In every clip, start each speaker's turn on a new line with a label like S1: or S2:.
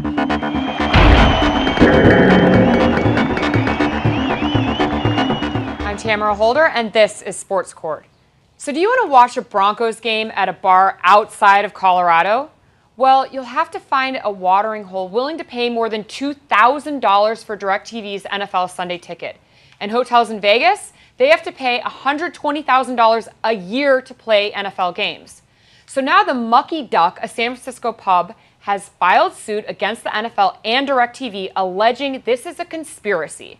S1: I'm Tamara Holder, and this is Sports Court. So do you want to watch a Broncos game at a bar outside of Colorado? Well, you'll have to find a watering hole willing to pay more than $2,000 for DirecTV's NFL Sunday ticket. And hotels in Vegas, they have to pay $120,000 a year to play NFL games. So now the Mucky Duck, a San Francisco pub, has filed suit against the NFL and DirecTV, alleging this is a conspiracy.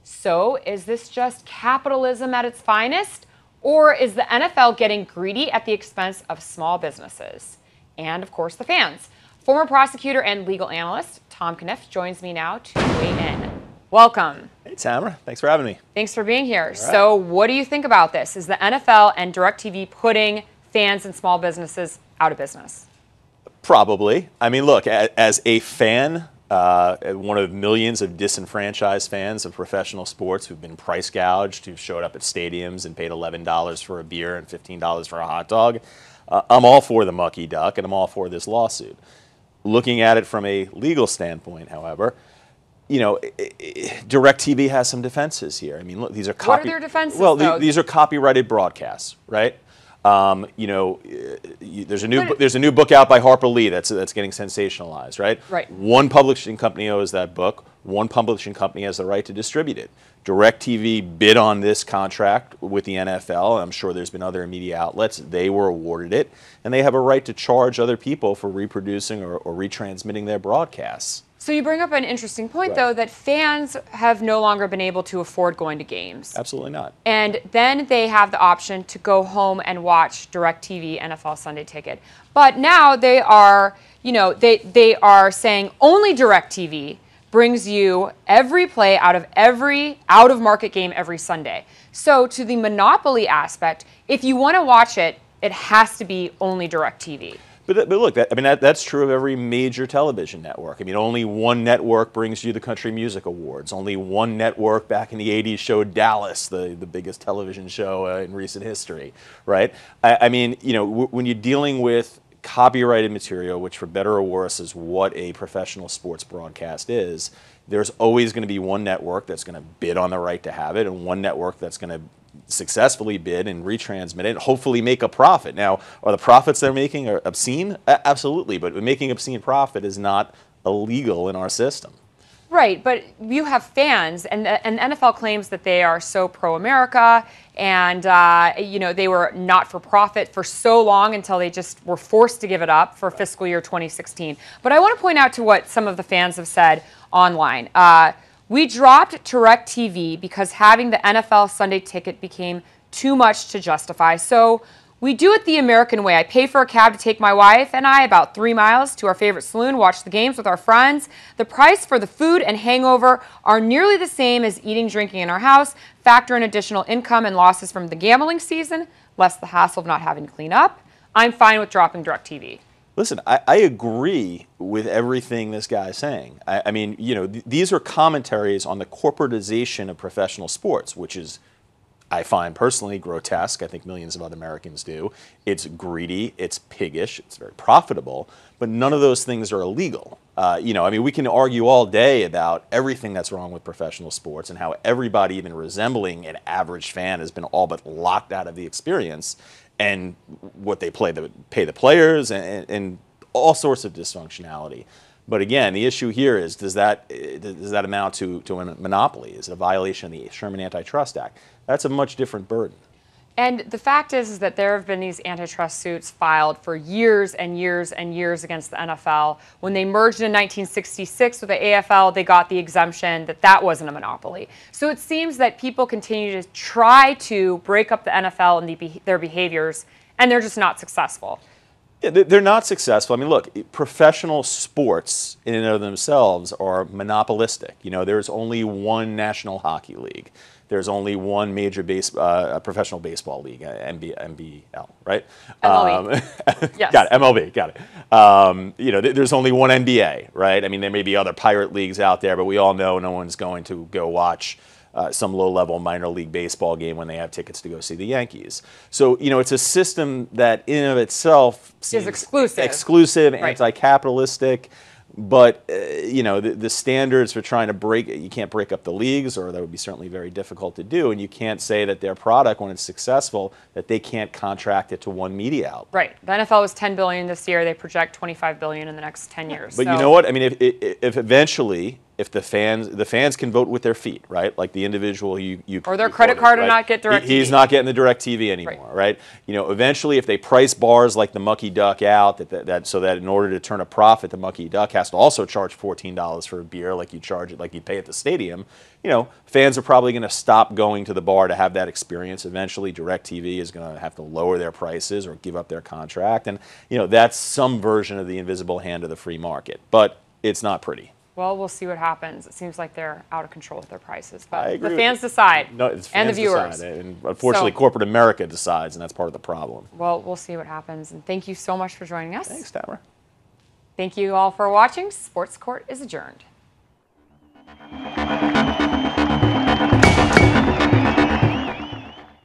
S1: So is this just capitalism at its finest? Or is the NFL getting greedy at the expense of small businesses? And, of course, the fans. Former prosecutor and legal analyst Tom Kenniff joins me now to weigh in. Welcome.
S2: Hey, Tamara. Thanks for having me.
S1: Thanks for being here.
S2: Right.
S1: So what do you think about this? Is the NFL and DirecTV putting fans and small businesses out of business?
S2: Probably. I mean, look, as a fan, one of millions of disenfranchised fans of professional sports who've been price gouged, who've showed up at stadiums and paid $11 for a beer and $15 for a hot dog, I'm all for the Mucky Duck, and I'm all for this lawsuit. Looking at it from a legal standpoint, however, you know, DirecTV has some defenses here. I mean, look, these are
S1: What are their defenses?
S2: Well, these are copyrighted broadcasts, right? You know, there's a new book out by Harper Lee that's getting sensationalized, right?
S1: Right.
S2: One publishing company owns that book. One publishing company has the right to distribute it. DirecTV bid on this contract with the NFL. I'm sure there's been other media outlets. They were awarded it, and they have a right to charge other people for reproducing or retransmitting their broadcasts.
S1: So you bring up an interesting point, though, that fans have no longer been able to afford going to games.
S2: Absolutely not.
S1: And then they have the option to go home and watch DirecTV NFL Sunday Ticket. But now they are, you know, they are saying only DirecTV brings you every play out of every out-of-market game every Sunday. So to the monopoly aspect, if you want to watch it, it has to be only DirecTV.
S2: But look, that's true of every major television network. I mean, only one network brings you the Country Music Awards. Only one network back in the 80s showed Dallas, the biggest television show in recent history, right? I mean, you know, when you're dealing with copyrighted material, which for better or worse is what a professional sports broadcast is, there's always going to be one network that's going to bid on the right to have it, and one network that's going to successfully bid and retransmit it and hopefully make a profit. Now, are the profits they're making obscene? Absolutely, but making obscene profit is not illegal in our system.
S1: Right, but you have fans, and the NFL claims that they are so pro-America, and you know, they were not for profit for so long until they just were forced to give it up for fiscal year 2016. But I want to point out to what some of the fans have said online. We dropped DirecTV because having the NFL Sunday Ticket became too much to justify. So we do it the American way. I pay for a cab to take my wife and I about 3 miles to our favorite saloon, watch the games with our friends. The price for the food and hangover are nearly the same as eating, drinking in our house. Factor in additional income and losses from the gambling season, less the hassle of not having to clean up. I'm fine with dropping DirecTV.
S2: Listen, I agree with everything this guy's saying. I mean, you know, these are commentaries on the corporatization of professional sports, which is, I find personally, grotesque. I think millions of other Americans do. It's greedy, it's piggish, it's very profitable, but none of those things are illegal. You know, I mean, we can argue all day about everything that's wrong with professional sports and how everybody, even resembling an average fan, has been all but locked out of the experience, and what they pay the players, and all sorts of dysfunctionality. But again, the issue here is, does that amount to a monopoly? Is it a violation of the Sherman Antitrust Act? That's a much different burden.
S1: And the fact is that there have been these antitrust suits filed for years and years and years against the NFL. When they merged in 1966 with the AFL, they got the exemption that that wasn't a monopoly. So it seems that people continue to try to break up the NFL and their behaviors, and they're just not successful.
S2: Yeah, they're not successful. I mean, look, professional sports in and of themselves are monopolistic. You know, there's only one National Hockey League. There's only one major professional baseball league, NBL, right?
S1: MLB. Yes.
S2: Got it, MLB, got it. You know, there's only one NBA, right? I mean, there may be other pirate leagues out there, but we all know no one's going to go watch some low-level minor league baseball game when they have tickets to go see the Yankees. So, you know, it's a system that in and of itself seems
S1: exclusive.
S2: Exclusive,
S1: right.
S2: Anti-capitalistic. But you know, the standards for trying to break it, you can't break up the leagues, or that would be certainly very difficult to do. And you can't say that their product, when it's successful, that they can't contract it to one media outlet.
S1: Right. The NFL was $10 billion this year. They project $25 billion in the next 10 years.
S2: But you know what? I mean, if eventually, if the fans can vote with their feet, right? Like the individual you
S1: or their credit card,
S2: right?
S1: and not get DirecTV.
S2: He's not getting the DirecTV anymore, right? You know, eventually, if they price bars like the Mucky Duck out, so that in order to turn a profit, the Mucky Duck has to also charge $14 for a beer, like you charge it, like you pay at the stadium. You know, fans are probably going to stop going to the bar to have that experience. Eventually, DirecTV is going to have to lower their prices or give up their contract, and you know, that's some version of the invisible hand of the free market. But it's not pretty.
S1: Well, we'll see what happens. It seems like they're out of control with their prices,
S2: I
S1: but
S2: agree
S1: the fans decide,
S2: No, it's
S1: and the
S2: fans
S1: viewers.
S2: decide. And unfortunately, corporate America decides, and that's part of the problem.
S1: Well, we'll see what happens. And thank you so much for joining us.
S2: Thanks, Tamara.
S1: Thank you all for watching. Sports Court is adjourned.